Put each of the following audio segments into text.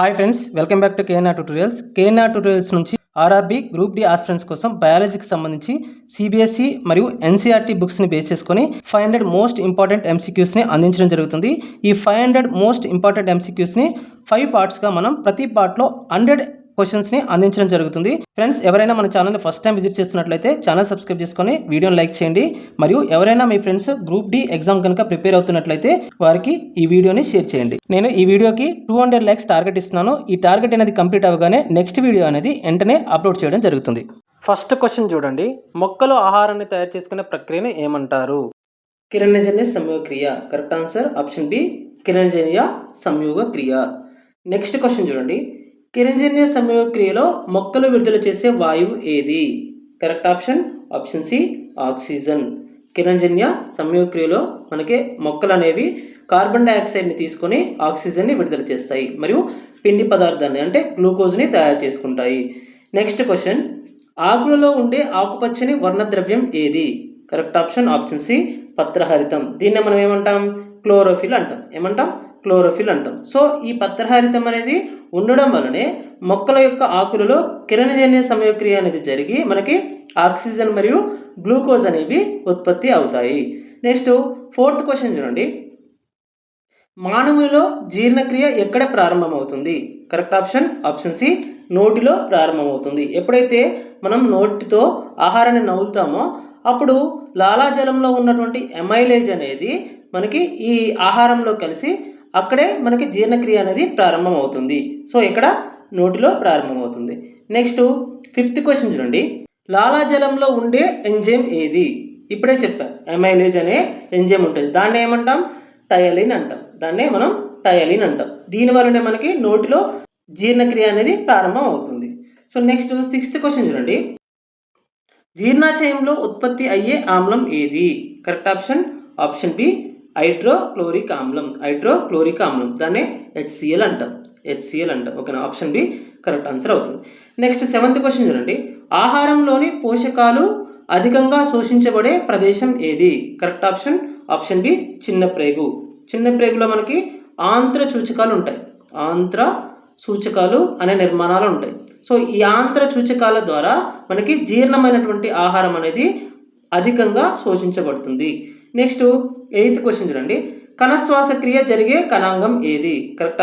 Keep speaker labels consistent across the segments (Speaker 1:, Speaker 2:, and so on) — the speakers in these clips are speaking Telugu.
Speaker 1: Hi friends, welcome back to KNR tutorials. KNR tutorials నుంచి ఆర్ఆర్బీ గ్రూప్ డి ఆస్పిరెంట్స్ కోసం బయాలజీకి సంబంధించి సిబిఎస్ఈ మరియు ఎన్సీఆర్టీ బుక్స్ని బేస్ చేసుకొని 500 మోస్ట్ ఇంపార్టెంట్ ఎంసీక్యూస్ని అందించడం జరుగుతుంది. ఈ 500 మోస్ట్ ఇంపార్టెంట్ ఎంసీక్యూస్ని 5 పార్ట్స్గా మనం ప్రతి పార్ట్లో 100 క్వశ్చన్స్ని అందించడం జరుగుతుంది. ఫ్రెండ్స్, ఎవరైనా మన ఛానల్ని ఫస్ట్ టైం విజిట్ చేస్తున్నట్లయితే ఛానల్ సబ్స్క్రైబ్ చేసుకొని వీడియోని లైక్ చేయండి. మరియు ఎవరైనా మీ ఫ్రెండ్స్ గ్రూప్ డి ఎగ్జామ్ కనుక ప్రిపేర్ అవుతున్నట్లయితే వారికి ఈ వీడియోని షేర్ చేయండి. నేను ఈ వీడియోకి 200 లైక్స్ టార్గెట్ ఇస్తున్నాను. ఈ టార్గెట్ అనేది కంప్లీట్ అవ్వగానే నెక్స్ట్ వీడియో అనేది వెంటనే అప్లోడ్ చేయడం జరుగుతుంది. ఫస్ట్ క్వశ్చన్ చూడండి, మొక్కలు ఆహారాన్ని తయారు చేసుకునే ప్రక్రియను ఏమంటారు? కిరణజన్య సంయోగ క్రియ. కరెక్ట్ ఆన్సర్ ఆప్షన్ బి, కిరణజన్య సంయోగ క్రియ. నెక్స్ట్ క్వశ్చన్ చూడండి, కిరణజన్య సంయోగ క్రియలో మొక్కలు విడుదల చేసే వాయువు ఏది? Correct option C, oxygen. కిరణజన్య సంయోగ క్రియలో మనకి మొక్కలు అనేవి కార్బన్ డైఆక్సైడ్ని తీసుకొని ఆక్సిజన్ని విడుదల చేస్తాయి మరియు పిండి పదార్థాన్ని అంటే గ్లూకోజ్ని తయారు చేసుకుంటాయి. నెక్స్ట్ క్వశ్చన్, ఆకులలో ఉండే ఆకుపచ్చని వర్ణద్రవ్యం ఏది? కరెక్ట్ ఆప్షన్ సి, పత్రహరితం. దీన్ని మనం ఏమంటాం? క్లోరోఫిల్ అంటాం. క్లోరోఫిల్ అంటాం. సో ఈ పత్రహరితం అనేది ఉండడం వలనే మొక్కల యొక్క ఆకులలో కిరణజన్య సంయోగక్రియ అనేది జరిగి మనకి ఆక్సిజన్ మరియు గ్లూకోజ్ అనేవి ఉత్పత్తి అవుతాయి. నెక్స్ట్ ఫోర్త్ క్వశ్చన్ చూడండి, మానవులలో జీర్ణక్రియ ఎక్కడ ప్రారంభమవుతుంది? కరెక్ట్ ఆప్షన్ సి, నోటిలో ప్రారంభమవుతుంది. ఎప్పుడైతే మనం నోటితో ఆహారాన్ని నవ్వులుతామో అప్పుడు లాలాజలంలో ఉన్నటువంటి ఎమైలేజ్ అనేది మనకి ఈ ఆహారంలో కలిసి అక్కడే మనకి జీర్ణక్రియ అనేది ప్రారంభమవుతుంది. సో ఇక్కడ నోటిలో ప్రారంభమవుతుంది. నెక్స్ట్ ఫిఫ్త్ క్వశ్చన్ చూడండి, లాలాజలంలో ఉండే ఎంజైమ్ ఏది? ఇప్పుడే చెప్పా, ఎమైలేజ్ అనే ఎంజైమ్ ఉంటుంది. దాన్ని ఏమంటాం? టయలిన్ అంటాం. దీనివల్లనే మనకి నోటిలో జీర్ణక్రియ అనేది ప్రారంభం అవుతుంది. సో నెక్స్ట్ సిక్స్త్ క్వశ్చన్ చూడండి, జీర్ణాశయంలో ఉత్పత్తి అయ్యే ఆమ్లం ఏది? కరెక్ట్ ఆప్షన్ బి, హైడ్రోక్లోరిక్ ఆమ్లం. దాన్ని HCl అంటాం. ఓకేనా? ఆప్షన్ బి కరెక్ట్ ఆన్సర్ అవుతుంది. నెక్స్ట్ సెవెంత్ క్వశ్చన్ చూడండి, ఆహారంలోని పోషకాలు అధికంగా శోషించబడే ప్రదేశం ఏది? కరెక్ట్ ఆప్షన్ బి, చిన్న ప్రేగులో మనకి ఆంత్ర సూచకాలు అనే నిర్మాణాలు ఉంటాయి. సో ఈ ఆంత్ర సూచకాల ద్వారా మనకి జీర్ణమైనటువంటి ఆహారం అనేది అధికంగా శోషించబడుతుంది. నెక్స్ట్ ఎయిత్ క్వశ్చన్ చూడండి, కణశ్వాసక్రియ జరిగే కణాంగం ఏది? కరెక్ట్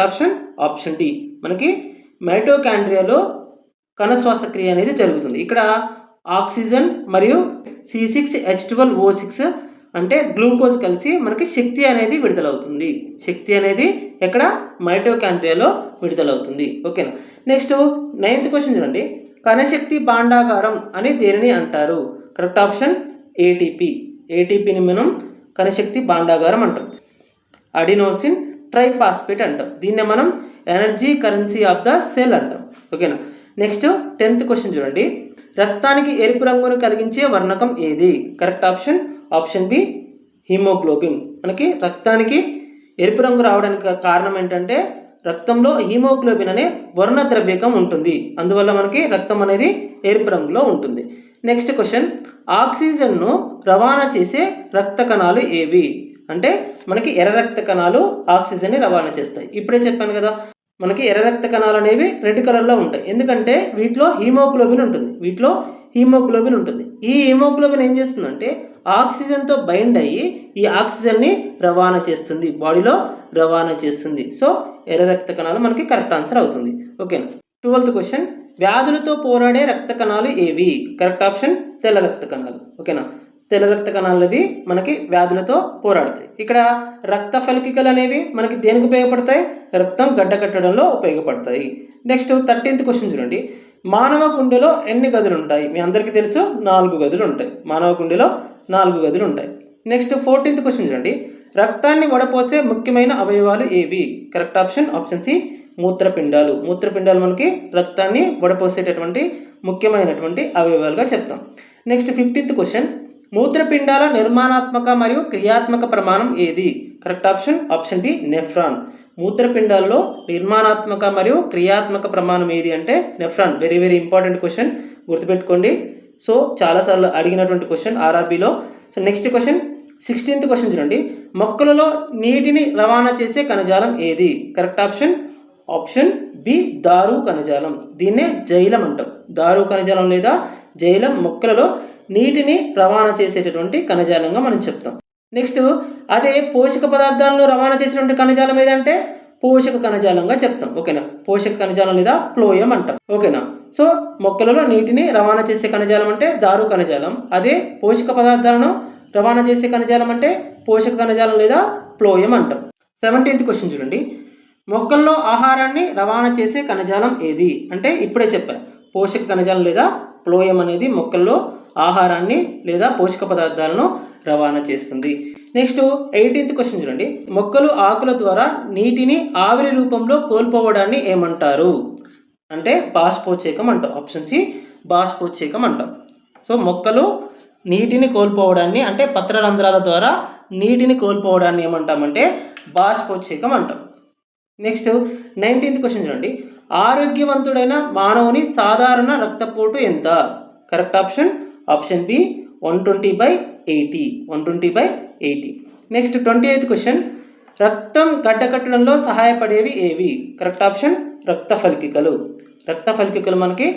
Speaker 1: ఆప్షన్ డి, మనకి మైటోకాండ్రియాలో కణశ్వాసక్రియ అనేది జరుగుతుంది. ఇక్కడ ఆక్సిజన్ మరియు C6H12O6 అంటే గ్లూకోజ్ కలిసి మనకి శక్తి అనేది విడుదలవుతుంది. ఎక్కడ? మైటోకాండ్రియాలో విడుదలవుతుంది. ఓకేనా? నెక్స్ట్ నైన్త్ క్వశ్చన్ చూడండి, కణశక్తి భాండాగారం అని దేనిని అంటారు? కరెక్ట్ ఆప్షన్ ఏటీపీని మనం కణశక్తి భాండాగారం అంటాం. అడినోసిన్ ట్రైఫాస్ఫేట్ అంటాం. దీన్నే మనం energy currency of the cell అంటాం. ఓకేనా? నెక్స్ట్ 10th క్వశ్చన్ చూడండి, రక్తానికి ఎరుపు రంగును కలిగించే వర్ణకం ఏది? Correct option B, haemoglobin. మనకి రక్తానికి ఎరుపు రంగు రావడానికి కారణం ఏంటంటే రక్తంలో హీమోగ్లోబిన్ అనే వర్ణ ద్రవ్యకం ఉంటుంది. అందువల్ల మనకి రక్తం అనేది ఎరుపు రంగులో ఉంటుంది. నెక్స్ట్ క్వశ్చన్, ఆక్సిజన్ను రవాణా చేసే రక్త కణాలు ఏవి? అంటే మనకి ఎర్ర రక్త కణాలు ఆక్సిజన్ని రవాణా చేస్తాయి. ఇప్పుడే చెప్పాను కదా, మనకి ఎర్ర రక్త కణాలు అనేవి రెడ్ కలర్లో ఉంటాయి. ఎందుకంటే వీటిలో హీమోగ్లోబిన్ ఉంటుంది. ఈ హీమోగ్లోబిన్ ఏం చేస్తుందంటే ఆక్సిజన్తో బైండ్ అయ్యి ఈ ఆక్సిజన్ని రవాణా చేస్తుంది, బాడీలో రవాణా చేస్తుంది. సో ఎర్ర రక్త కణాలు మనకి కరెక్ట్ ఆన్సర్ అవుతుంది. ఓకేనా? 12th క్వశ్చన్, వ్యాధులతో పోరాడే రక్త కణాలు ఏవి? కరెక్ట్ ఆప్షన్ తెల్ల రక్త కణాలు. ఓకేనా? తెల్ల రక్త కణాలవి మనకి వ్యాధులతో పోరాడతాయి. ఇక్కడ రక్త ఫలికలు అనేవి మనకి దేనికి ఉపయోగపడతాయి? రక్తం గడ్డకట్టడంలో ఉపయోగపడతాయి. నెక్స్ట్ 13th క్వశ్చన్ చూడండి, మానవ గుండెలో ఎన్ని గదులు ఉంటాయి? మీ అందరికీ తెలుసు, 4 గదులు ఉంటాయి. మానవ గుండెలో 4 గదులు ఉంటాయి. నెక్స్ట్ 14th క్వశ్చన్ చూడండి, రక్తాన్ని వడపోసే ముఖ్యమైన అవయవాలు ఏవి? కరెక్ట్ ఆప్షన్ సి, మూత్రపిండాలు మనకి రక్తాన్ని వడపోసేటటువంటి ముఖ్యమైనటువంటి అవయవాలుగా చెప్తాం. నెక్స్ట్ 15th క్వశ్చన్, మూత్రపిండాల నిర్మాణాత్మక మరియు క్రియాత్మక ప్రమాణం ఏది? Correct option B, nephron. మూత్రపిండాలలో నిర్మాణాత్మక మరియు క్రియాత్మక ప్రమాణం ఏది అంటే nephron. Very very important question, గుర్తుపెట్టుకోండి. సో చాలాసార్లు అడిగినటువంటి క్వశ్చన్ ఆర్ఆర్బీలో. So next question 16th question చూడండి, మొక్కలలో నీటిని రవాణా చేసే కణజాలం ఏది? కరెక్ట్ ఆప్షన్ బి దారు కణజాలం, దీన్నే జైలం అంటాం. దారు కణజాలం లేదా జైలం మొక్కలలో నీటిని రవాణా చేసేటటువంటి కణజాలంగా మనం చెప్తాం. నెక్స్ట్ అదే పోషక పదార్థాలను రవాణా చేసేటువంటి కణజాలం ఏదంటే పోషక కణజాలంగా చెప్తాం. ఓకేనా, పోషక కణజాలం లేదా ఫ్లోయం అంటాం. ఓకేనా, సో మొక్కలలో నీటిని రవాణా చేసే కణజాలం అంటే దారు కణజాలం, అదే పోషక పదార్థాలను రవాణా చేసే కణజాలం అంటే పోషక కణజాలం లేదా ఫ్లోయం అంటాం. 17th క్వశ్చన్ చూడండి, మొక్కల్లో ఆహారాన్ని రవాణా చేసే కణజాలం ఏది అంటే ఇప్పుడే చెప్పాను, పోషక కణజాలం లేదా ఫ్లోయం అనేది మొక్కల్లో ఆహారాన్ని లేదా పోషక పదార్థాలను రవాణా చేస్తుంది. నెక్స్ట్ 18th క్వశ్చన్ చూడండి, మొక్కలు ఆకుల ద్వారా నీటిని ఆవిరి రూపంలో కోల్పోవడాన్ని ఏమంటారు అంటే బాష్పోచ్చేకం అంటాం. ఆప్షన్ సి బాష్పోచ్చేకం అంటాం. సో మొక్కలు నీటిని కోల్పోవడాన్ని అంటే పత్రరంధ్రాల ద్వారా నీటిని కోల్పోవడాన్ని ఏమంటామంటే బాష్పోచ్చేకం అంటాం. నెక్స్ట్ 19th క్వశ్చన్ చూడండి, ఆరోగ్యవంతుడైన మానవుని సాధారణ రక్తపోటు ఎంత? Correct option option B 120/80. 120/80. Next 28th question, రక్తం గడ్డకట్టడంలో సహాయపడేవి ఏవి? కరెక్ట్ ఆప్షన్ రక్త ఫలికికలు. రక్త ఫలికికలు మనకి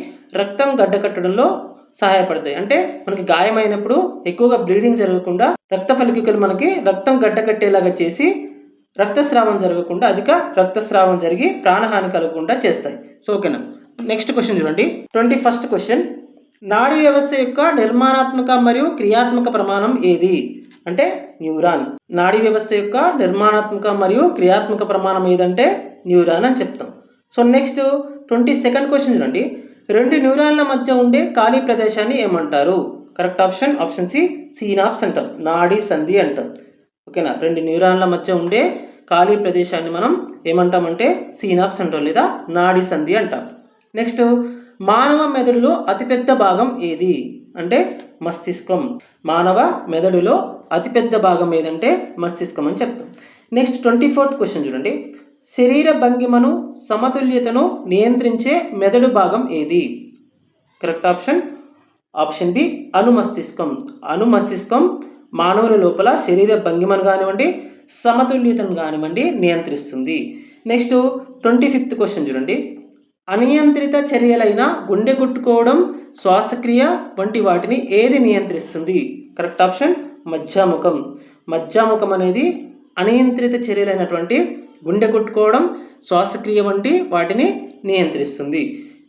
Speaker 1: రక్తం గడ్డకట్టడంలో సహాయపడతాయి. అంటే మనకి గాయమైనప్పుడు ఎక్కువగా బ్లీడింగ్ జరగకుండా రక్త ఫలికికలు మనకి రక్తం గడ్డకట్టేలాగా చేసి రక్తస్రావం జరగకుండా అధిక రక్తస్రావం జరిగి ప్రాణహాని కలగకుండా చేస్తాయి. సో ఓకేనా. నెక్స్ట్ క్వశ్చన్ చూడండి, 21st క్వశ్చన్, నాడీ వ్యవస్థ యొక్క నిర్మాణాత్మక మరియు క్రియాత్మక ప్రమాణం ఏది అంటే న్యూరాన్. నాడీ వ్యవస్థ యొక్క నిర్మాణాత్మక మరియు క్రియాత్మక ప్రమాణం ఏదంటే న్యూరాన్ అని చెప్తాం. సో నెక్స్ట్ 22nd క్వశ్చన్ చూడండి, రెండు న్యూరాన్ల మధ్య ఉండే ఖాళీ ప్రదేశాన్ని ఏమంటారు? కరెక్ట్ ఆప్షన్ ఆప్షన్ సి సీనాప్స్ అంటాం, నాడీ సంధి అంటాం. ఓకేనా, రెండు న్యూరాన్ల మధ్య ఉండే ఖాళీ ప్రదేశాన్ని మనం ఏమంటామంటే సీనాప్స్ అంటాం లేదా నాడీ సంధి అంటాం. నెక్స్ట్ మానవ మెదడులో అతిపెద్ద భాగం ఏది అంటే మస్తిష్కం. మానవ మెదడులో అతిపెద్ద భాగం ఏదంటే మస్తిష్కం అని చెప్తాం. నెక్స్ట్ 24th క్వశ్చన్ చూడండి, శరీర భంగిమను సమతుల్యతను నియంత్రించే మెదడు భాగం ఏది? కరెక్ట్ ఆప్షన్ ఆప్షన్ బి అనుమస్తిష్కం. అనుమస్తిష్కం మానవుల లోపల శరీర భంగిమను కానివ్వండి సమతుల్యతను కానివ్వండి నియంత్రిస్తుంది. నెక్స్ట్ 25th క్వశ్చన్ చూడండి, అనియంత్రిత చర్యలైన గుండె కొట్టుకోవడం, శ్వాసక్రియ వంటి వాటిని ఏది నియంత్రిస్తుంది? Correct option మజ్జాముఖం. మజ్జాముఖం అనేది అనియంత్రిత చర్యలైనటువంటి గుండె కొట్టుకోవడం, శ్వాసక్రియ వంటి వాటిని నియంత్రిస్తుంది.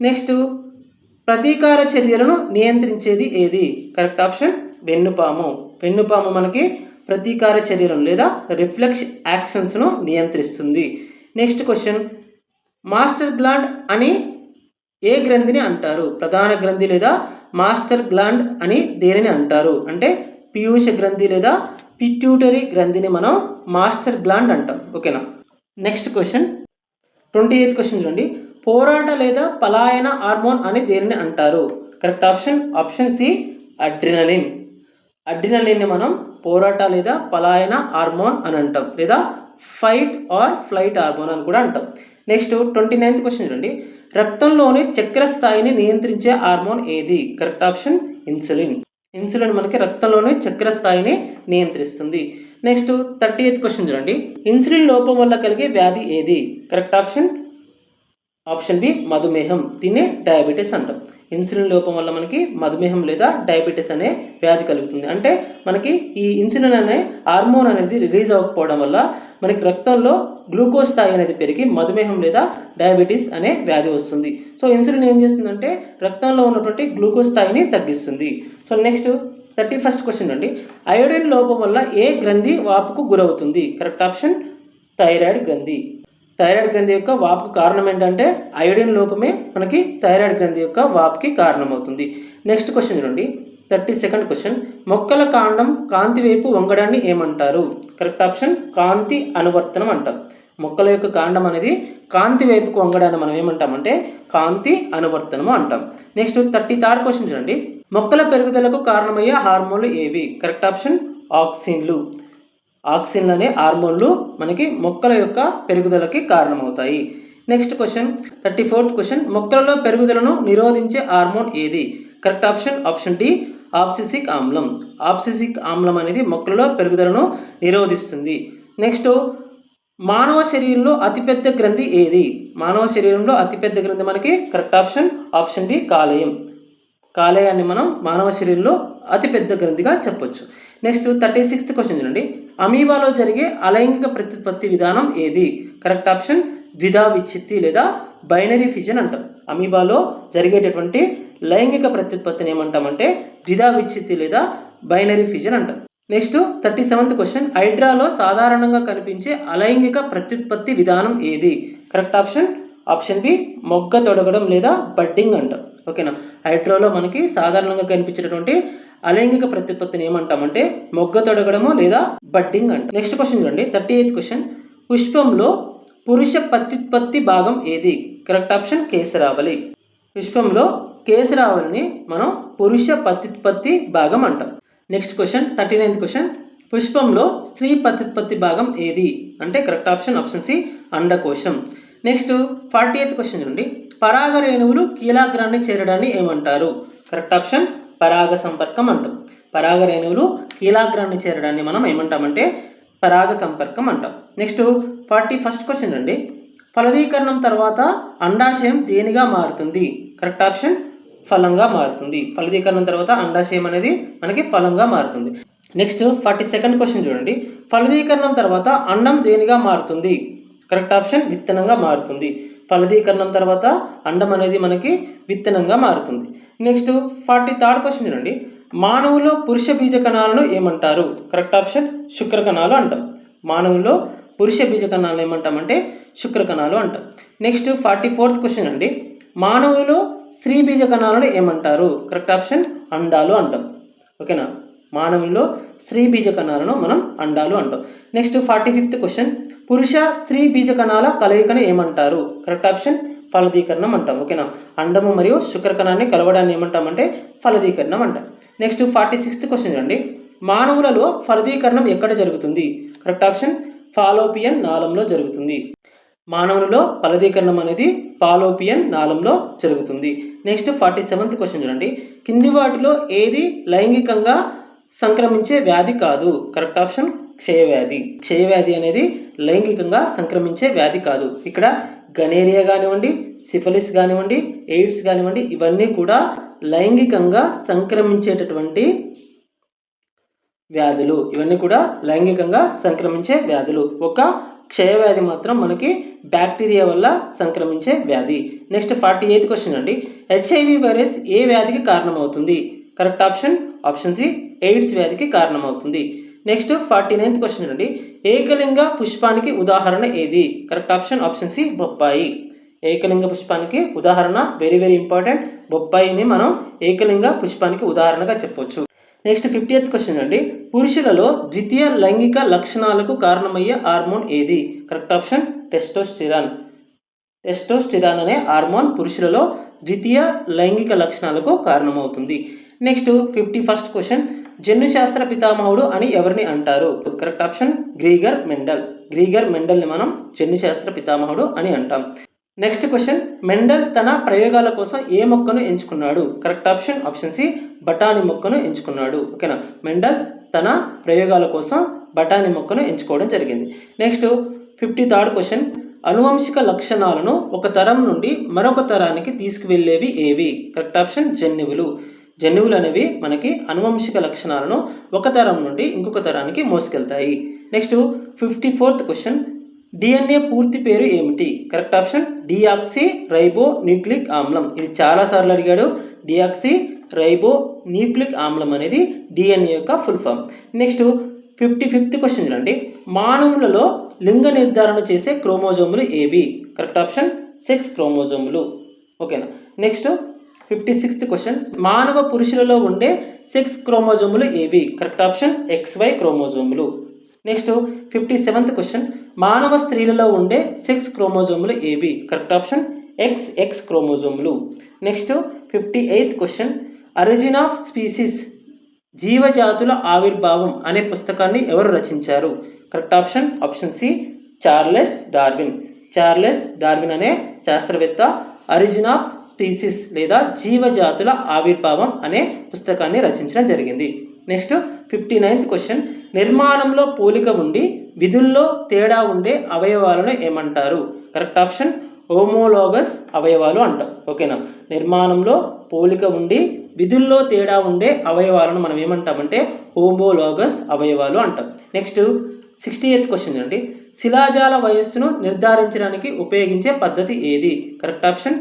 Speaker 1: నెక్స్ట్ ప్రతీకార చర్యలను నియంత్రించేది ఏది? Correct option వెన్నుపాము. వెన్నుపాము మనకి ప్రతీకార చర్యలను లేదా రిఫ్లెక్స్ యాక్షన్స్ను నియంత్రిస్తుంది. నెక్స్ట్ క్వశ్చన్, మాస్టర్ గ్లాండ్ అని ఏ గ్రంథిని అంటారు? ప్రధాన గ్రంథి లేదా మాస్టర్ గ్లాండ్ అని దేనిని అంటారు అంటే పీయూష గ్రంథి లేదా పిట్యూటరీ గ్రంథిని మనం మాస్టర్ గ్లాండ్ అంటాం. ఓకేనా. నెక్స్ట్ క్వశ్చన్ 28th క్వశ్చన్ చూడండి, పోరాట లేదా పలాయన హార్మోన్ అని దేనిని అంటారు? Correct option option C adrenaline. అడ్రినలిన్ని మనం పోరాట లేదా పలాయన హార్మోన్ అని అంటాం లేదా ఫైట్ ఆర్ ఫ్లైట్ హార్మోన్ అని కూడా అంటాం. నెక్స్ట్ 29th క్వశ్చన్ చూడండి, రక్తంలోని చక్కెర స్థాయిని నియంత్రించే హార్మోన్ ఏది? Correct option insulin. ఇన్సులిన్ మనకి రక్తంలోని చక్కెర స్థాయిని నియంత్రిస్తుంది. నెక్స్ట్ 30th క్వశ్చన్ చూడండి, ఇన్సులిన్ లోపం వల్ల కలిగే వ్యాధి ఏది? కరెక్ట్ ఆప్షన్ ఆప్షన్ బి మధుమేహం. దీన్ని డయాబెటీస్ అంటాం. ఇన్సులిన్ లోపం వల్ల మనకి మధుమేహం లేదా డయాబెటీస్ అనే వ్యాధి కలుగుతుంది. అంటే మనకి ఈ ఇన్సులిన్ అనే హార్మోన్ అనేది రిలీజ్ అవ్వకపోవడం వల్ల మనకి రక్తంలో గ్లూకోజ్ స్థాయి అనేది పెరిగి మధుమేహం లేదా డయాబెటీస్ అనే వ్యాధి వస్తుంది. సో ఇన్సులిన్ ఏం చేస్తుందంటే రక్తంలో ఉన్నటువంటి గ్లూకోజ్ స్థాయిని తగ్గిస్తుంది. సో నెక్స్ట్ 31st క్వశ్చన్ అండి, అయోడిన్ లోపం వల్ల ఏ గ్రంథి వాపుకు గురవుతుంది? కరెక్ట్ ఆప్షన్ థైరాయిడ్ గ్రంథి. థైరాయిడ్ గ్రంథి యొక్క వాపుకు కారణం ఏంటంటే అయోడిన్ లోపమే మనకి థైరాయిడ్ గ్రంథి యొక్క వాపుకి కారణమవుతుంది. నెక్స్ట్ క్వశ్చన్ చూడండి, 32nd క్వశ్చన్, మొక్కల కాండం కాంతి వైపు వంగడాన్ని ఏమంటారు? కరెక్ట్ ఆప్షన్ కాంతి అనువర్తనం అంటాం. మొక్కల యొక్క కాండం అనేది కాంతి వైపుకు వంగడాన్ని మనం ఏమంటామంటే కాంతి అనువర్తనము అంటాం. నెక్స్ట్ 33rd క్వశ్చన్ చూడండి, మొక్కల పెరుగుదలకు కారణమయ్యే హార్మోన్లు ఏవి? Correct option ఆక్సిన్లు. ఆక్సిన్లు అనే హార్మోన్లు మనకి మొక్కల యొక్క పెరుగుదలకి కారణమవుతాయి. నెక్స్ట్ క్వశ్చన్ 34th క్వశ్చన్, మొక్కలలో పెరుగుదలను నిరోధించే హార్మోన్ ఏది? కరెక్ట్ ఆప్షన్ ఆప్షన్ డి ఆబ్సిసిక్ ఆమ్లం. ఆబ్సిసిక్ ఆమ్లం అనేది మొక్కలలో పెరుగుదలను నిరోధిస్తుంది. నెక్స్ట్ మానవ శరీరంలో అతిపెద్ద గ్రంథి ఏది? మానవ శరీరంలో అతిపెద్ద గ్రంథి మనకి కరెక్ట్ ఆప్షన్ బి కాలేయం. కాలేయాన్ని మనం మానవ శరీరంలో అతిపెద్ద గ్రంథిగా చెప్పొచ్చు. నెక్స్ట్ 36th క్వశ్చన్ చూడండి. అమీబాలో జరిగే అలైంగిక ప్రత్యుత్పత్తి విధానం ఏది? కరెక్ట్ ఆప్షన్ ద్విధా విచ్ఛిత్తి లేదా బైనరీ ఫిజన్ అంటాం. అమీబాలో జరిగేటటువంటి లైంగిక ప్రత్యుత్పత్తిని ఏమంటామంటే ద్విధా విచ్ఛిత్తి లేదా బైనరీ ఫిజన్ అంటాం. Next 37th question. హైడ్రాలో సాధారణంగా కనిపించే అలైంగిక ప్రత్యుత్పత్తి విధానం ఏది? కరెక్ట్ ఆప్షన్ బి మొగ్గ తొడగడం లేదా బడ్డింగ్ అంటాం. ఓకేనా. హైడ్రాలో మనకి సాధారణంగా కనిపించేటటువంటి అలైంగిక ప్రత్యుత్పత్తిని ఏమంటామంటే మొగ్గ తొడగడము లేదా బడ్డింగ్ అంటాం. నెక్స్ట్ క్వశ్చన్ చూడండి. 38th question. పుష్పంలో పురుష ప్రత్యుత్పత్తి భాగం ఏది? Correct option కేసరావళి. పుష్పంలో కేసరావళిని మనం పురుష ప్రత్యుత్పత్తి భాగం అంటాం. Next question 39th question. పుష్పంలో స్త్రీ ప్రత్యుత్పత్తి భాగం ఏది? అంటే కరెక్ట్ ఆప్షన్ సి అండకోశం. నెక్స్ట్ 40th క్వశ్చన్ నుండి పరాగ రేణువులు కీలాగ్రాన్ని చేరడాన్ని ఏమంటారు? కరెక్ట్ ఆప్షన్ పరాగ సంపర్కం అంటాం. పరాగ రేణువులు కీలాగ్రాన్ని చేరడాన్ని మనం ఏమంటామంటే పరాగ సంపర్కం అంటాం. నెక్స్ట్ 41st క్వశ్చన్ అండి. ఫలదీకరణం తర్వాత అండాశయం దేనిగా మారుతుంది? కరెక్ట్ ఆప్షన్ ఫలంగా మారుతుంది. ఫలదీకరణం తర్వాత అండాశయం అనేది మనకి ఫలంగా మారుతుంది. నెక్స్ట్ 42nd క్వశ్చన్ చూడండి. ఫలదీకరణం తర్వాత అండం దేనిగా మారుతుంది? కరెక్ట్ ఆప్షన్ విత్తనంగా మారుతుంది. ఫలదీకరణం తర్వాత అండం అనేది మనకి విత్తనంగా మారుతుంది. నెక్స్ట్ 43rd క్వశ్చన్ చూడండి. మానవులో పురుష బీజ కణాలను ఏమంటారు? కరెక్ట్ ఆప్షన్ శుక్రకణాలు అంటాం. మానవుల్లో పురుష బీజ కణాలను ఏమంటామంటే శుక్రకణాలు అంటాం. నెక్స్ట్ 44th క్వశ్చన్ అండి. మానవులో స్త్రీ బీజ కణాలను ఏమంటారు? కరెక్ట్ ఆప్షన్ అండాలు అంటాం. ఓకేనా. మానవుల్లో స్త్రీ బీజ కణాలను మనం అండాలు అంటాం. Next 45th question. పురుష స్త్రీ బీజ కణాల కలయికను ఏమంటారు? కరెక్ట్ ఆప్షన్ ఫలదీకరణం అంటాం. ఓకేనా. అండము మరియు శుక్రకణాన్ని కలవడాన్ని ఏమంటామంటే ఫలదీకరణం అంటాం. నెక్స్ట్ 46th క్వశ్చన్ అండి. మానవులలో ఫలదీకరణం ఎక్కడ జరుగుతుంది? కరెక్ట్ ఆప్షన్ ఫాలోపియన్ నాళంలో జరుగుతుంది. మానవులలో ఫలదీకరణం అనేది ఫాలోపియన్ నాళంలో జరుగుతుంది. నెక్స్ట్ 47th క్వశ్చన్ చూడండి. కింది వాటిలో ఏది లైంగికంగా సంక్రమించే వ్యాధి కాదు? Correct option క్షయవ్యాధి. క్షయవ్యాధి అనేది లైంగికంగా సంక్రమించే వ్యాధి కాదు. ఇక్కడ గనేరియా కానివ్వండి, సిఫిలిస్ కానివ్వండి, ఎయిడ్స్ కానివ్వండి, ఇవన్నీ కూడా లైంగికంగా సంక్రమించేటటువంటి వ్యాధులు. ఇవన్నీ కూడా లైంగికంగా సంక్రమించే వ్యాధులు. ఒక క్షయవ్యాధి మాత్రం మనకి బ్యాక్టీరియా వల్ల సంక్రమించే వ్యాధి. నెక్స్ట్ 48th క్వశ్చన్ అండి. హెచ్ఐవి వైరస్ ఏ వ్యాధికి కారణమవుతుంది? కరెక్ట్ ఆప్షన్ సి ఎయిడ్స్ వ్యాధికి కారణమవుతుంది. నెక్స్ట్ 49th క్వశ్చన్ అండి. ఏకలింగ పుష్పానికి ఉదాహరణ ఏది? కరెక్ట్ ఆప్షన్ సి బొప్పాయి. ఏకలింగ పుష్పానికి ఉదాహరణ వెరీ ఇంపార్టెంట్. బొప్పాయిని మనం ఏకలింగ పుష్పానికి ఉదాహరణగా చెప్పొచ్చు. నెక్స్ట్ 50th క్వశ్చన్ అండి. పురుషులలో ద్వితీయ లైంగిక లక్షణాలకు కారణమయ్యే హార్మోన్ ఏది? Correct option testosterone. టెస్టోస్టిరాన్ అనే హార్మోన్ పురుషులలో ద్వితీయ లైంగిక లక్షణాలకు కారణమవుతుంది. Next 51st question. జన్యుశాస్త్ర పితామహుడు అని ఎవరిని అంటారు? Correct option Gregor Mendel. Gregor మెండల్ని మనం జన్యుశాస్త్ర పితామహుడు అని అంటాం. Next question. మెండల్ తన ప్రయోగాల కోసం ఏ మొక్కను ఎంచుకున్నాడు? కరెక్ట్ ఆప్షన్ సి బఠానీ మొక్కను ఎంచుకున్నాడు. ఓకేనా. మెండల్ తన ప్రయోగాల కోసం బఠానీ మొక్కను ఎంచుకోవడం జరిగింది. Next 53rd question. అనువంశిక లక్షణాలను ఒక తరం నుండి మరొక తరానికి తీసుకువెళ్ళేవి ఏవి? కరెక్ట్ ఆప్షన్ జన్యువులు. జన్యువులు అనేవి మనకి అనువంశిక లక్షణాలను ఒక తరం నుండి ఇంకొక తరానికి మోసుకెళ్తాయి. Next 54th question. డిఎన్ఏ పూర్తి పేరు ఏమిటి? కరెక్ట్ ఆప్షన్ డిఆక్సీ రైబో న్యూక్లిక్ ఆమ్లం. ఇది చాలాసార్లు అడిగాడు. డిఆక్సీ రైబో న్యూక్లిక్ ఆమ్లం అనేది డిఎన్ఏ యొక్క full form. Next 55th question చూడండి. మానవులలో లింగ నిర్ధారణ చేసే క్రోమోజోములు ఏవి? కరెక్ట్ ఆప్షన్ సెక్స్ క్రోమోజోములు. ఓకేనా. Next 56th question. మానవ పురుషులలో ఉండే సెక్స్ క్రోమోజోములు ఏవి? కరెక్ట్ ఆప్షన్ XY క్రోమోజోములు. Next 57th question. మానవ స్త్రీలలో ఉండే సెక్స్ క్రోమోజోములు ఏవి? కరెక్ట్ ఆప్షన్ XX క్రోమోజోములు. Next 58th question. Origin of species జీవజాతుల ఆవిర్భావం అనే పుస్తకాన్ని ఎవరు రచించారు? Correct option C Charles Darwin. Charles Darwin అనే శాస్త్రవేత్త ఆరిజిన్ ఆఫ్ స్పీసీస్ లేదా జీవజాతుల ఆవిర్భావం అనే పుస్తకాన్ని రచించడం జరిగింది. Next 59th question. నిర్మాణంలో పోలిక ఉండి విధుల్లో తేడా ఉండే అవయవాలను ఏమంటారు? కరెక్ట్ ఆప్షన్ హోమోలాగస్ అవయవాలు అంటాం. ఓకేనా? నిర్మాణంలో పోలిక ఉండి విధుల్లో తేడా ఉండే అవయవాలను మనం ఏమంటామంటే హోమోలాగస్ అవయవాలు అంటాం. నెక్స్ట్ 68th క్వశ్చన్ అండి. శిలాజాల వయస్సును నిర్ధారించడానికి ఉపయోగించే పద్ధతి ఏది? కరెక్ట్ ఆప్షన్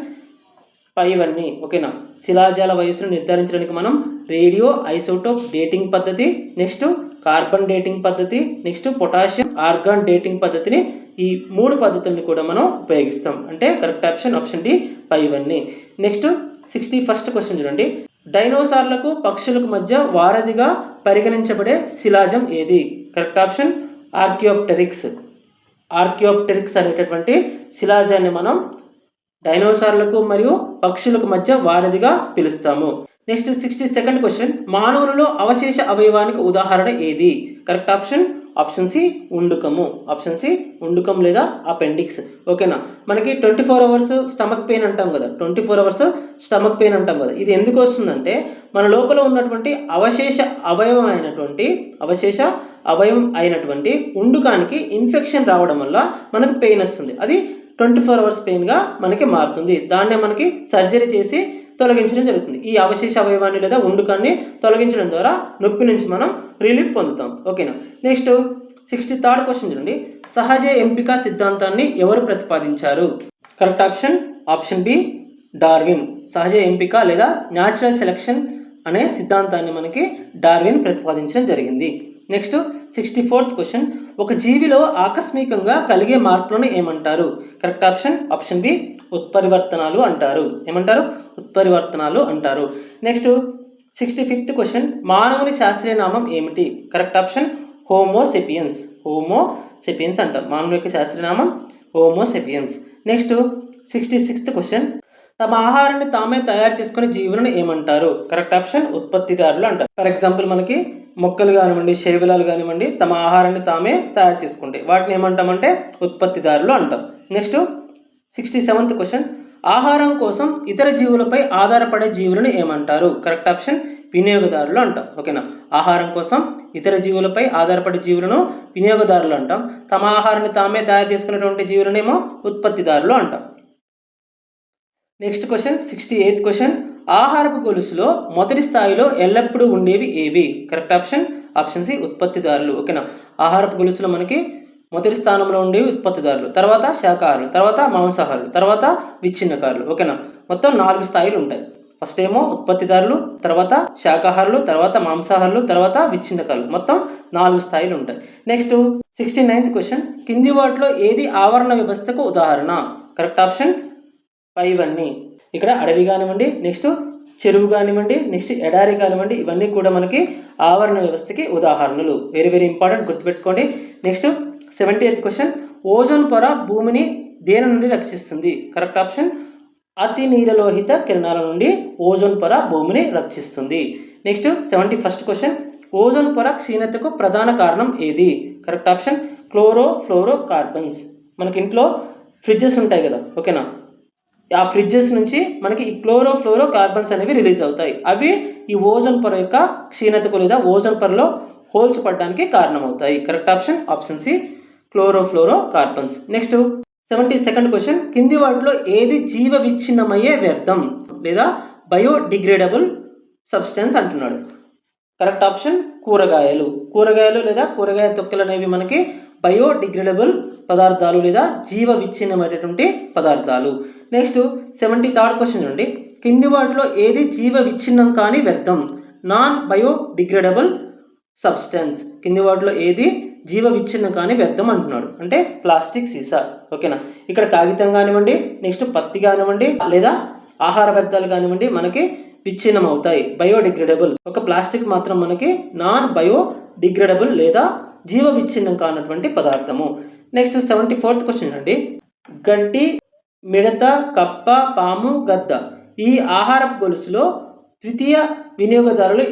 Speaker 1: పైవన్నీ. ఓకేనా? శిలాజాల వయస్సును నిర్ధారించడానికి మనం రేడియో ఐసోటోప్ డేటింగ్ పద్ధతి, నెక్స్ట్ కార్బన్ డేటింగ్ పద్ధతి, నెక్స్ట్ పొటాషియం ఆర్గాన్ డేటింగ్ పద్ధతిని, ఈ 3 పద్ధతుల్ని కూడా మనం ఉపయోగిస్తాం. అంటే కరెక్ట్ ఆప్షన్ ఆప్షన్ డి పైవన్నీ. నెక్స్ట్ 61st క్వశ్చన్ చూడండి. డైనోసార్లకు పక్షులకు మధ్య వారధిగా పరిగణించబడే శిలాజం ఏది? Correct option archaeopteryx. ఆర్కియోప్టెరిక్స్ అనేటటువంటి శిలాజాన్ని మనం డైనోసార్లకు మరియు పక్షులకు మధ్య వారధిగా పిలుస్తాము. Next 62nd question. మానవులలో అవశేష అవయవానికి ఉదాహరణ ఏది? కరెక్ట్ ఆప్షన్ ఆప్షన్ సి ఉండుకము. ఆప్షన్ సి ఉండుకం లేదా అపెండిక్స్. ఓకేనా? మనకి 24 అవర్స్ స్టమక్ పెయిన్ అంటాం కదా, 24 అవర్స్ స్టమక్ పెయిన్ అంటాం కదా. ఇది ఎందుకు వస్తుందంటే మన లోపల ఉన్నటువంటి అవశేష అవయవం అయినటువంటి ఉండుకానికి ఇన్ఫెక్షన్ రావడం వల్ల మనకు పెయిన్ వస్తుంది. అది 24 అవర్స్ పెయిన్గా మనకి మారుతుంది. దాన్నే మనకి సర్జరీ చేసి తొలగించడం జరుగుతుంది. ఈ అవశేష అవయవాన్ని లేదా ఉండుకాన్ని తొలగించడం ద్వారా నొప్పి నుంచి మనం రిలీఫ్ పొందుతాం. ఓకేనా? నెక్స్ట్ 63rd క్వశ్చన్ చూడండి. సహజ ఎంపిక సిద్ధాంతాన్ని ఎవరు ప్రతిపాదించారు? Correct option option B Darwin. సహజ ఎంపిక లేదా న్యాచురల్ సెలెక్షన్ అనే సిద్ధాంతాన్ని మనకి డార్విన్ ప్రతిపాదించడం జరిగింది. Next 64th question. ఒక జీవిలో ఆకస్మికంగా కలిగే మార్పులను ఏమంటారు? కరెక్ట్ ఆప్షన్ ఆప్షన్ బి ఉత్పరివర్తనాలు అంటారు. ఏమంటారు? ఉత్పరివర్తనాలు అంటారు. Next 65th question. మానవుని శాస్త్రీయ నామం ఏమిటి? Correct option Homo sapiens. హోమోసెపియన్స్ అంటాం. మానవుని యొక్క శాస్త్రీయ నామం హోమోసెపియన్స్. Next 66th question. తమ ఆహారాన్ని తామే తయారు చేసుకునే జీవులను ఏమంటారు? కరెక్ట్ ఆప్షన్ ఉత్పత్తిదారులు అంటారు. ఫర్ ఎగ్జాంపుల్ మనకి మొక్కలు కానివ్వండి, శైవలాలు కానివ్వండి, తమ ఆహారాన్ని తామే తయారు చేసుకుంటాయి. వాటిని ఏమంటామంటే ఉత్పత్తిదారులు అంటాం. Next 67th question. ఆహారం కోసం ఇతర జీవులపై ఆధారపడే జీవులను ఏమంటారు? కరెక్ట్ ఆప్షన్ వినియోగదారులు అంటాం. ఓకేనా? ఆహారం కోసం ఇతర జీవులపై ఆధారపడే జీవులను వినియోగదారులు అంటాం. తమ ఆహారాన్ని తామే తయారు చేసుకునేటువంటి జీవులనేమో ఉత్పత్తిదారులు అంటాం. Next question 68th question. ఆహారపు గొలుసులో మొదటి స్థాయిలో ఎల్లప్పుడూ ఉండేవి ఏవి? కరెక్ట్ ఆప్షన్ ఆప్షన్ సి ఉత్పత్తిదారులు. ఓకేనా? ఆహారపు గొలుసులో మనకి మొదటి స్థానంలో ఉండేవి ఉత్పత్తిదారులు, తర్వాత శాకాహారులు, తర్వాత మాంసాహారులు, తర్వాత విచ్ఛిన్నకారులు. ఓకేనా? మొత్తం 4 స్థాయిలు ఉంటాయి. ఫస్ట్ ఏమో ఉత్పత్తిదారులు, తర్వాత శాకాహారులు, తర్వాత మాంసాహారులు, తర్వాత విచ్ఛిన్నకారులు. మొత్తం 4 స్థాయిలు ఉంటాయి. Next 69th question. కింది వాటిలో ఏది ఆవరణ వ్యవస్థకు ఉదాహరణ? కరెక్ట్ ఆప్షన్ పైవన్నీ. ఇక్కడ అడవి కానివ్వండి, నెక్స్ట్ చెరువు కానివ్వండి, నెక్స్ట్ ఎడారి కానివ్వండి, ఇవన్నీ కూడా మనకి ఆవరణ వ్యవస్థకి ఉదాహరణలు. వెరీ వెరీ ఇంపార్టెంట్, గుర్తుపెట్టుకోండి. Next 70th question. ఓజోన్ పొర భూమిని దేని నుండి రక్షిస్తుంది? కరెక్ట్ ఆప్షన్ అతి నీలలోహిత కిరణాల నుండి ఓజోన్ పొర భూమిని రక్షిస్తుంది. Next 71st question. ఓజోన్ పొర క్షీణతకు ప్రధాన కారణం ఏది? Correct option chlorofluoro carbons. మనకి ఇంట్లో ఫ్రిడ్జెస్ ఉంటాయి కదా, ఓకేనా? ఆ ఫ్రిడ్జెస్ నుంచి మనకి ఈ క్లోరోఫ్లోరో కార్బన్స్ అనేవి రిలీజ్ అవుతాయి. అవి ఈ ఓజోన్ పొర యొక్క క్షీణతకు లేదా ఓజోన్ పొరలో హోల్స్ పడడానికి కారణమవుతాయి. Correct option option C chlorofluorocarbons. Next 72nd question. కింది వాటిలో ఏది జీవ విచ్ఛిన్నమయ్యే వ్యర్థం లేదా బయోడిగ్రేడబుల్ సబ్స్టెన్స్ అంటున్నాడు? కరెక్ట్ ఆప్షన్ కూరగాయలు లేదా కూరగాయ తొక్కలు అనేవి మనకి బయోడిగ్రేడబుల్ పదార్థాలు లేదా జీవ విచ్ఛిన్నమైనటువంటి పదార్థాలు. నెక్స్ట్ 73rd క్వశ్చన్ అండి. కింది వాటిలో ఏది జీవ విచ్ఛిన్నం కాని వ్యర్థం? Non biodegradable substance. కింది వాటిలో ఏది జీవ విచ్ఛిన్నం కాని వ్యర్థం అంటున్నాడు? అంటే ప్లాస్టిక్ సీసా. ఓకేనా? ఇక్కడ కాగితం కానివ్వండి, నెక్స్ట్ పత్తి కానివ్వండి, లేదా ఆహార వ్యర్థాలు కానివ్వండి మనకి విచ్ఛిన్నం అవుతాయి, బయోడిగ్రేడబుల్. ఒక ప్లాస్టిక్ మాత్రం మనకి నాన్ బయోడిగ్రేడబుల్ లేదా జీవ విచ్ఛిన్నం కానటువంటి పదార్థము. నెక్స్ట్ 74th క్వశ్చన్ అండి. గడ్డి, మిడత, కప్ప, పాము, గద్ద ఈ ఆహారపు గొలుసులో ద్వితీయ వినియోగదారులు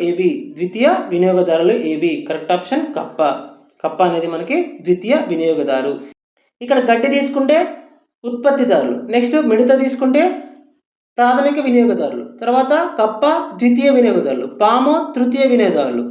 Speaker 1: ఏవి? కరెక్ట్ ఆప్షన్ కప్ప అనేది మనకి ద్వితీయ వినియోగదారు. ఇక్కడ గడ్డి తీసుకుంటే ఉత్పత్తిదారులు, నెక్స్ట్ మిడత తీసుకుంటే ప్రాథమిక వినియోగదారులు, తర్వాత కప్ప ద్వితీయ వినియోగదారులు, పాము తృతీయ వినియోగదారులు,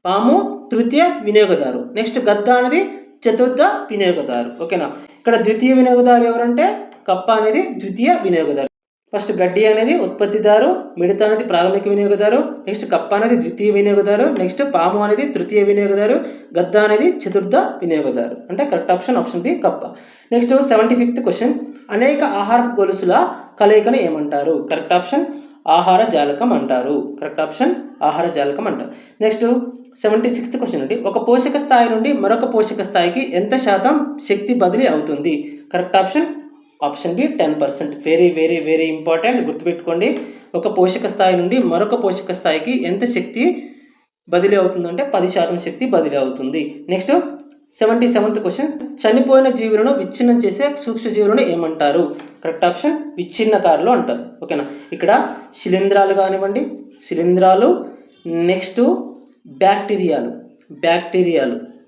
Speaker 1: పాము తృతీయ వినియోగదారు. నెక్స్ట్ గద్ద అనేది చతుర్థ వినియోగదారు. ఓకేనా, ఇక్కడ ద్వితీయ వినియోగదారు ఎవరంటే కప్ప అనేది ద్వితీయ వినియోగదారు. ఫస్ట్ గడ్డి అనేది ఉత్పత్తిదారు, మిడత అనేది ప్రాథమిక వినియోగదారు, నెక్స్ట్ కప్ప అనేది ద్వితీయ వినియోగదారు, నెక్స్ట్ పాము అనేది తృతీయ వినియోగదారు, గద్ద అనేది చతుర్థ వినియోగదారు. అంటే కరెక్ట్ ఆప్షన్ ఆప్షన్ బి కప్ప. నెక్స్ట్ 75th క్వశ్చన్, అనేక ఆహారపు గొలుసుల కలయికను ఏమంటారు? కరెక్ట్ ఆప్షన్ ఆహార జాలకం అంటారు. కరెక్ట్ ఆప్షన్ ఆహార జాలకం అంటారు. నెక్స్ట్ 76th క్వశ్చన్ అండి, ఒక పోషక స్థాయి నుండి మరొక పోషక స్థాయికి ఎంత శాతం శక్తి బదిలీ అవుతుంది? Correct option option B 10%. Very very very important, గుర్తుపెట్టుకోండి. ఒక పోషక స్థాయి నుండి మరొక పోషక స్థాయికి ఎంత శక్తి బదిలీ అవుతుందంటే 10% శక్తి బదిలీ అవుతుంది. నెక్స్ట్ 77th క్వశ్చన్, చనిపోయిన జీవులను విచ్ఛిన్నం చేసే సూక్ష్మజీవులను ఏమంటారు? కరెక్ట్ ఆప్షన్ విచ్ఛిన్నకారులు అంటారు. ఓకేనా, ఇక్కడ శిలీంధ్రాలు కానివ్వండి, శిలీంధ్రాలు, నెక్స్ట్ బ్యాక్టీరియాలు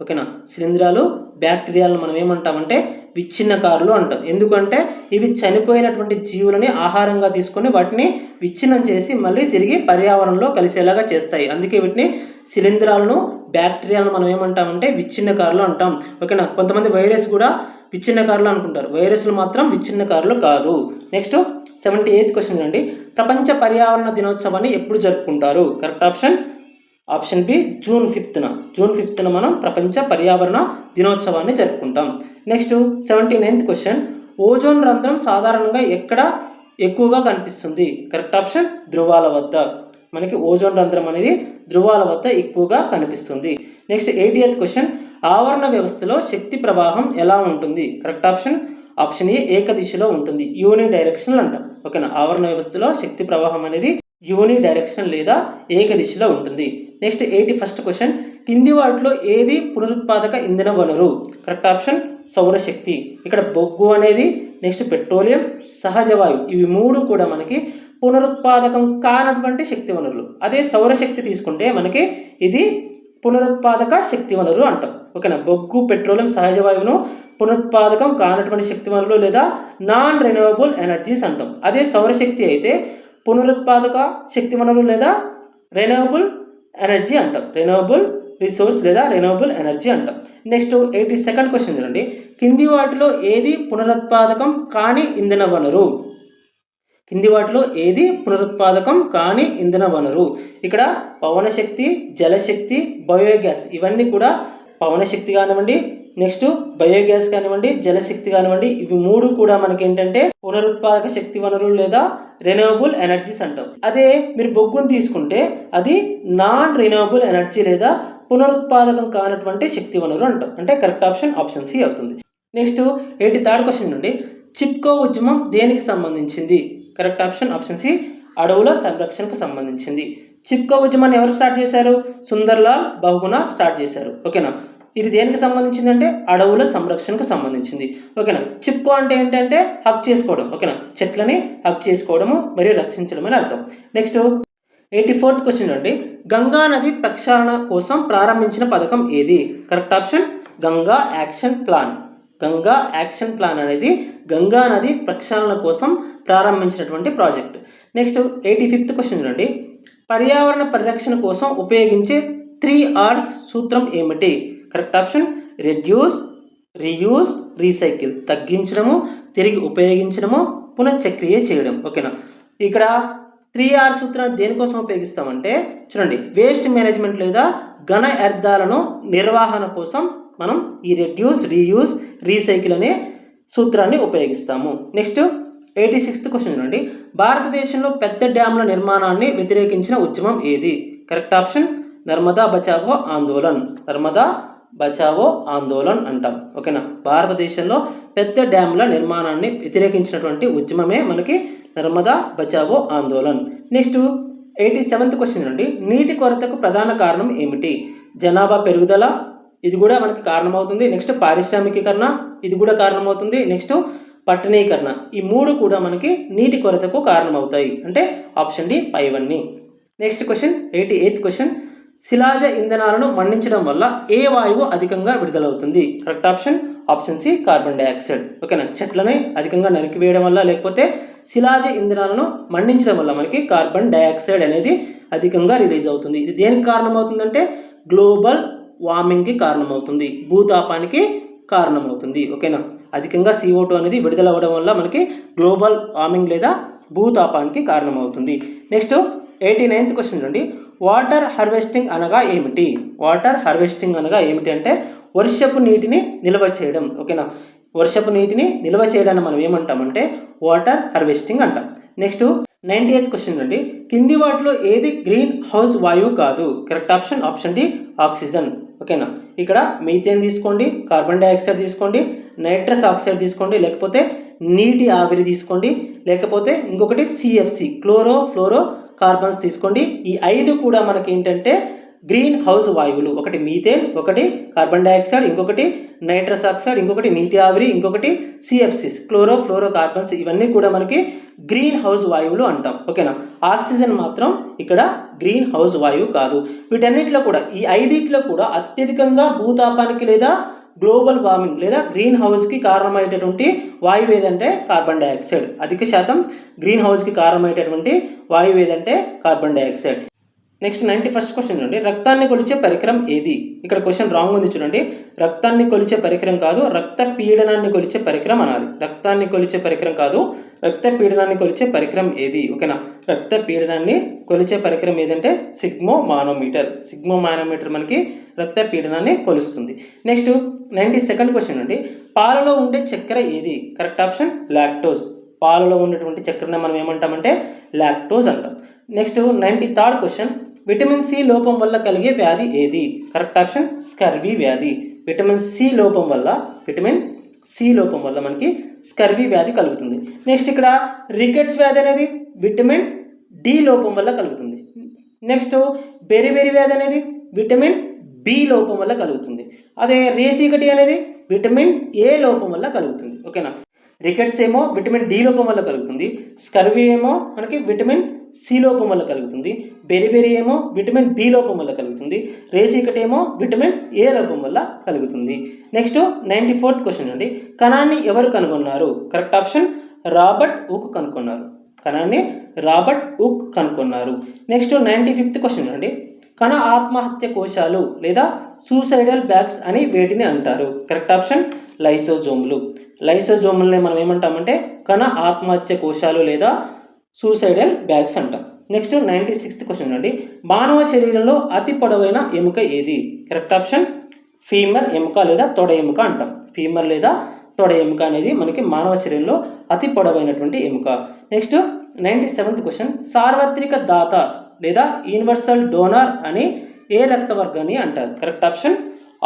Speaker 1: ఓకేనా, శిలీంధ్రాలు బ్యాక్టీరియాలను మనం ఏమంటామంటే విచ్ఛిన్నకారులు అంటాం. ఎందుకంటే ఇవి చనిపోయినటువంటి జీవులని ఆహారంగా తీసుకొని వాటిని విచ్ఛిన్నం చేసి మళ్ళీ తిరిగి పర్యావరణంలో కలిసేలాగా చేస్తాయి. అందుకే వీటిని శిలీంధ్రాలను బ్యాక్టీరియాలను మనం ఏమంటామంటే విచ్ఛిన్నకారులు అంటాం. ఓకేనా, కొంతమంది వైరస్ కూడా విచ్ఛిన్నకారులు అనుకుంటారు, వైరస్లు మాత్రం విచ్ఛిన్నకారులు కాదు. నెక్స్ట్ 78th క్వశ్చన్ అండి, ప్రపంచ పర్యావరణ దినోత్సవాన్ని ఎప్పుడు జరుపుకుంటారు? Correct option option B June 5న మనం ప్రపంచ పర్యావరణ దినోత్సవాన్ని జరుపుకుంటాం. నెక్స్ట్ 79th క్వశ్చన్, ఓజోన్ రంధ్రం సాధారణంగా ఎక్కడ ఎక్కువగా కనిపిస్తుంది? కరెక్ట్ ఆప్షన్ ధృవాల వద్ద. మనకి ఓజోన్ రంధ్రం అనేది ధృవాల వద్ద ఎక్కువగా కనిపిస్తుంది. నెక్స్ట్ 80th క్వశ్చన్, ఆవరణ వ్యవస్థలో శక్తి ప్రవాహం ఎలా ఉంటుంది? కరెక్ట్ ఆప్షన్ ఆప్షన్ ఏ ఏకదిశలో ఉంటుంది, యూని డైరెక్షనల్ అంటాం. ఓకేనా, ఆవరణ వ్యవస్థలో శక్తి ప్రవాహం అనేది యూని డైరెక్షన్ లేదా ఏకదిశలో ఉంటుంది. నెక్స్ట్ 81st క్వశ్చన్, కింది వాటిలో ఏది పునరుత్పాదక ఇంధన వనరు? కరెక్ట్ ఆప్షన్ సౌరశక్తి. ఇక్కడ బొగ్గు అనేది, నెక్స్ట్ పెట్రోలియం, సహజ వాయువు, ఇవి మూడు కూడా మనకి పునరుత్పాదకం కానటువంటి శక్తి వనరులు. అదే సౌరశక్తి తీసుకుంటే మనకి ఇది పునరుత్పాదక శక్తి వనరు అంటాం. ఓకేనా, బొగ్గు, పెట్రోలియం, సహజ వాయువును పునరుత్పాదకం కానటువంటి శక్తి వనరులు లేదా నాన్ రెన్యూవబుల్ ఎనర్జీస్ అంటాం. అదే సౌరశక్తి అయితే పునరుత్పాదక శక్తి వనరు లేదా రెన్యూవబుల్ ఎనర్జీ అంటాం, రెన్యూవబుల్ రిసోర్స్ లేదా రెన్యూవబుల్ ఎనర్జీ అంటాం. నెక్స్ట్ 82nd క్వశ్చన్ చూడండి, కింది వాటిలో ఏది పునరుత్పాదకం కాని ఇంధన వనరు? కింది వాటిలో ఏది పునరుత్పాదకం కాని ఇంధన వనరు? ఇక్కడ పవనశక్తి, జలశక్తి, బయోగ్యాస్, ఇవన్నీ కూడా పవనశక్తి కానివ్వండి, నెక్స్ట్ బయోగ్యాస్ కానివ్వండి, జలశక్తి కానివ్వండి, ఇవి మూడు కూడా మనకి ఏంటంటే పునరుత్పాదక శక్తి వనరులు లేదా రెన్యూవబుల్ ఎనర్జీస్ అంటాం. అదే మీరు బొగ్గును తీసుకుంటే అది నాన్ రెన్యూవబుల్ ఎనర్జీ లేదా పునరుత్పాదకం కానటువంటి శక్తి వనరు అంటాం. అంటే కరెక్ట్ ఆప్షన్ ఆప్షన్ సి అవుతుంది. నెక్స్ట్ 83rd క్వశ్చన్ నుండి, చిప్కో ఉద్యమం దేనికి సంబంధించింది? కరెక్ట్ ఆప్షన్ ఆప్షన్ సి అడవుల సంరక్షణకు సంబంధించింది. చిప్కో ఉద్యమాన్ని ఎవరు స్టార్ట్ చేశారు? సుందర్లాల్ బహుగుణ స్టార్ట్ చేశారు. ఓకేనా, ఇది దేనికి సంబంధించింది అంటే అడవుల సంరక్షణకు సంబంధించింది. ఓకేనా, చిప్కో అంటే ఏంటంటే హక్ చేసుకోవడం. ఓకేనా, చెట్లని హక్ చేసుకోవడము మరియు రక్షించడం అని అర్థం. నెక్స్ట్ 84th క్వశ్చన్ అండి, గంగా నది ప్రక్షాళన కోసం ప్రారంభించిన పథకం ఏది? Correct option Ganga action plan. Ganga action plan అనేది గంగా నది ప్రక్షాళన కోసం ప్రారంభించినటువంటి ప్రాజెక్ట్. నెక్స్ట్ 85th క్వశ్చన్ అండి, పర్యావరణ పరిరక్షణ కోసం ఉపయోగించే 3Rs సూత్రం ఏమిటి? Correct option reduce, reuse, recycle. తగ్గించడము, తిరిగి ఉపయోగించడము, పునశ్చక్రియ చేయడం. ఓకేనా, ఇక్కడ 3R సూత్రాన్ని దేనికోసం ఉపయోగిస్తామంటే చూడండి, వేస్ట్ మేనేజ్మెంట్ లేదా ఘన వ్యర్థాలను నిర్వహణ కోసం మనం ఈ రెడ్యూస్, రీయూజ్, రీసైకిల్ అనే సూత్రాన్ని ఉపయోగిస్తాము. నెక్స్ట్ 86th క్వశ్చన్ చూడండి, భారతదేశంలో పెద్ద డ్యామ్ల నిర్మాణాన్ని వ్యతిరేకించిన ఉద్యమం ఏది? Correct option Narmada Bachao Andolan. నర్మదా బచావో ఆందోళన్ అంటాం. ఓకేనా, భారతదేశంలో పెద్ద డ్యామ్ల నిర్మాణాన్ని వ్యతిరేకించినటువంటి ఉద్యమమే మనకి Narmada Bachao Andolan. Next 87th question అండి, నీటి కొరతకు ప్రధాన కారణం ఏమిటి? జనాభా పెరుగుదల, ఇది కూడా మనకి కారణమవుతుంది. నెక్స్ట్ పారిశ్రామికీకరణ, ఇది కూడా కారణమవుతుంది. నెక్స్ట్ పట్టణీకరణ, ఈ మూడు కూడా మనకి నీటి కొరతకు కారణమవుతాయి. అంటే ఆప్షన్ డి పైవన్నీ. నెక్స్ట్ క్వశ్చన్ 88th క్వశ్చన్, శిలాజ ఇంధనాలను మండించడం వల్ల ఏ వాయువు అధికంగా విడుదలవుతుంది? Correct option option C carbon dioxide. ఓకేనా, చెట్లని అధికంగా నరికివేయడం వల్ల లేకపోతే శిలాజ ఇంధనాలను మండించడం వల్ల మనకి కార్బన్ డైఆక్సైడ్ అనేది అధికంగా రిలీజ్ అవుతుంది. ఇది దేనికి కారణమవుతుందంటే గ్లోబల్ వార్మింగ్కి కారణమవుతుంది, భూతాపానికి కారణమవుతుంది. ఓకేనా, అధికంగా CO2 అనేది విడుదల అవ్వడం వల్ల మనకి గ్లోబల్ వార్మింగ్ లేదా భూతాపానికి కారణమవుతుంది. నెక్స్ట్ 89th క్వశ్చన్ చూడండి. వాటర్ హార్వెస్టింగ్ అనగా ఏమిటి? వాటర్ హార్వెస్టింగ్ అనగా ఏమిటి అంటే వర్షపు నీటిని నిల్వ చేయడం. ఓకేనా, వర్షపు నీటిని నిల్వ చేయడాన్ని మనం ఏమంటామంటే వాటర్ హార్వెస్టింగ్ అంటాం. నెక్స్ట్ 98th క్వశ్చన్ అండి. కింది వాటిలో ఏది గ్రీన్ హౌస్ వాయువు కాదు? Correct option option D oxygen. ఓకేనా, ఇక్కడ మీథేన్ తీసుకోండి, కార్బన్ డైఆక్సైడ్ తీసుకోండి, నైట్రస్ ఆక్సైడ్ తీసుకోండి, లేకపోతే నీటి ఆవిరి తీసుకోండి, లేకపోతే ఇంకొకటి CFC క్లోరో ఫ్లోరో కార్బన్స్ తీసుకోండి. ఈ 5 కూడా మనకి ఏంటంటే గ్రీన్ హౌస్ వాయువులు. ఒకటి మీథేన్, ఒకటి కార్బన్ డైఆక్సైడ్, ఇంకొకటి నైట్రస్ ఆక్సైడ్, ఇంకొకటి నీటి ఆవిరి, ఇంకొకటి CFCs క్లోరో ఫ్లోరో కార్బన్స్. ఇవన్నీ కూడా మనకి గ్రీన్ హౌస్ వాయువులు అంటాం. ఓకేనా, ఆక్సిజన్ మాత్రం ఇక్కడ గ్రీన్ హౌస్ వాయువు కాదు. వీటన్నిటిలో కూడా ఈ 5 కూడా అత్యధికంగా భూతాపానికి లేదా గ్లోబల్ వార్మింగ్ లేదా గ్రీన్ హౌస్కి కారణమయ్యేటటువంటి వాయువు ఏదంటే కార్బన్ డైఆక్సైడ్. అధిక శాతం గ్రీన్ హౌస్కి కారణమయ్యేటటువంటి వాయువు ఏదంటే carbon dioxide. Next 91st question చూడండి. రక్తాన్ని కొలిచే పరికరం ఏది? ఇక్కడ క్వశ్చన్ రాంగ్ ఉంది చూడండి. రక్తాన్ని కొలిచే పరికరం కాదు, రక్త పీడనాన్ని కొలిచే పరికరం అనాలి. రక్తాన్ని కొలిచే పరికరం కాదు, రక్త పీడనాన్ని కొలిచే పరికరం ఏది? ఓకేనా, రక్త పీడనాన్ని కొలిచే పరికరం ఏదంటే సిగ్మోమానోమీటర్. సిగ్మోమానోమీటర్ మనకి రక్త పీడనాన్ని కొలుస్తుంది. నెక్స్ట్ 92nd క్వశ్చన్ అండి. పాలలో ఉండే చక్కెర ఏది? Correct option lactose. పాలలో ఉన్నటువంటి చక్కెరని మనం ఏమంటామంటే లాక్టోజ్ అంటాం. Next 93rd question. Vitamin C లోపం వల్ల కలిగే వ్యాధి ఏది? కరెక్ట్ ఆప్షన్ స్కర్వీ వ్యాధి. విటమిన్ సి లోపం వల్ల మనకి స్కర్వీ వ్యాధి కలుగుతుంది. నెక్స్ట్ ఇక్కడ రికెట్స్ వ్యాధి అనేది విటమిన్ డి లోపం వల్ల కలుగుతుంది. నెక్స్ట్ బెరిబెరి వ్యాధి అనేది విటమిన్ బి లోపం వల్ల కలుగుతుంది. అదే రేచీకటి అనేది విటమిన్ ఏ లోపం వల్ల కలుగుతుంది. ఓకేనా, రికెట్స్ ఏమో విటమిన్ డి లోపం వల్ల కలుగుతుంది, స్కర్వీ ఏమో మనకి విటమిన్ సి లోపం వల్ల కలుగుతుంది, బెరిబెరి ఏమో విటమిన్ బి లోపం వల్ల కలుగుతుంది, రేచీకటి ఏమో విటమిన్ ఏ లోపం వల్ల కలుగుతుంది. నెక్స్ట్ 94th క్వశ్చన్ అండి. కణాన్ని ఎవరు కనుగొన్నారు? కరెక్ట్ ఆప్షన్ రాబర్ట్ హుక్ కనుగొన్నారు. కణాన్ని రాబర్ట్ హుక్ కనుగొన్నారు. నెక్స్ట్ 95th క్వశ్చన్ అండి. కణ ఆత్మహత్య కోశాలు లేదా సూసైడల్ బ్యాగ్స్ అని వేటిని అంటారు? Correct option లైసోజోములు. లైసోజోములని మనం ఏమంటామంటే కణ ఆత్మహత్య కోశాలు లేదా సూసైడల్ బ్యాగ్స్ అంటాం. నెక్స్ట్ 96th క్వశ్చన్ అండి. మానవ శరీరంలో అతి పొడవైన ఎముక ఏది? కరెక్ట్ ఆప్షన్ ఫీమర్ ఎముక లేదా తొడ ఎముక అంటాం. ఫీమర్ లేదా తొడ ఎముక అనేది మనకి మానవ శరీరంలో అతి పొడవైనటువంటి ఎముక. Next 97th question. సార్వత్రిక దాత లేదా యూనివర్సల్ డోనార్ అని ఏ రక్త వర్గాన్ని అంటారు? Correct option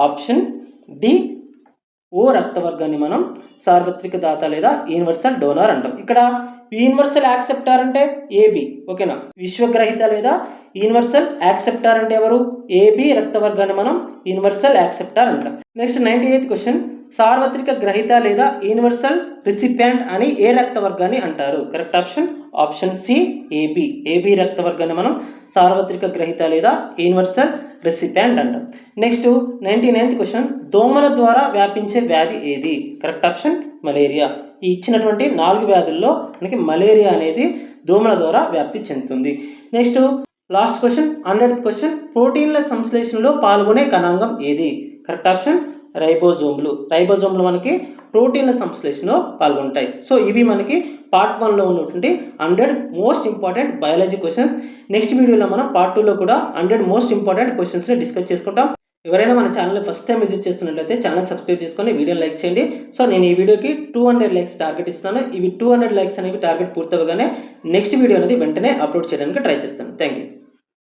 Speaker 1: option D O రక్త వర్గాన్ని మనం సార్వత్రిక దాత లేదా యూనివర్సల్ డోనార్ అంటాం. ఇక్కడ యూనివర్సల్ యాక్సెప్టార్ అంటే ఏబి. ఓకేనా, విశ్వగ్రహీత లేదా యూనివర్సల్ యాక్సెప్టార్ అంటే ఎవరు? ఏబి రక్త వర్గాన్ని మనం యూనివర్సల్ యాక్సెప్టార్ అంటాం. Next 98th question. సార్వత్రిక గ్రహీత లేదా యూనివర్సల్ రిసిపియంట్ అని ఏ రక్త వర్గాన్ని అంటారు? Correct option option C AB. AB రక్త వర్గాన్ని మనం సార్వత్రిక గ్రహీత లేదా యూనివర్సల్ రెసిపియంట్ అంటాం. Next 99th question. దోమల ద్వారా వ్యాపించే వ్యాధి ఏది? Correct option malaria. ఈ ఇచ్చినటువంటి 4 వ్యాధుల్లో మనకి మలేరియా అనేది దోమల ద్వారా వ్యాప్తి చెందుతుంది. Next last question 100th question. ప్రోటీన్ల సంశ్లేషణలో పాల్గొనే కణాంగం ఏది? Correct option రైబోజోములు. రైబోజోములు మనకి ప్రోటీన్ల సంశ్లేషణలో పాల్గొంటాయి. సో ఇవి మనకి పార్ట్ 1లో ఉన్నటువంటి 100 most important biology questions. Next వీడియోలో మనం పార్ట్ 2లో కూడా 100 మోస్ట్ ఇంపార్టెంట్ క్వశ్చన్స్ని డిస్కస్ చేసుకుంటాం. ఎవరైనా మన ఛానల్ ఫస్ట్ టైం విజిట్ చేస్తున్నట్లయితే ఛానల్ సబ్స్క్రైబ్ చేసుకొని వీడియో లైక్ చేయండి. సో నేను ఈ వీడియోకి 200 లైక్స్ టార్గెట్ ఇస్తున్నాను. ఇవి 200 లైక్స్ అనేవి టార్గెట్ పూర్తవగానే నెక్స్ట్ వీడియో అనేది వెంటనే అప్లోడ్ చేయడానికి ట్రై చేస్తాను. Thank you.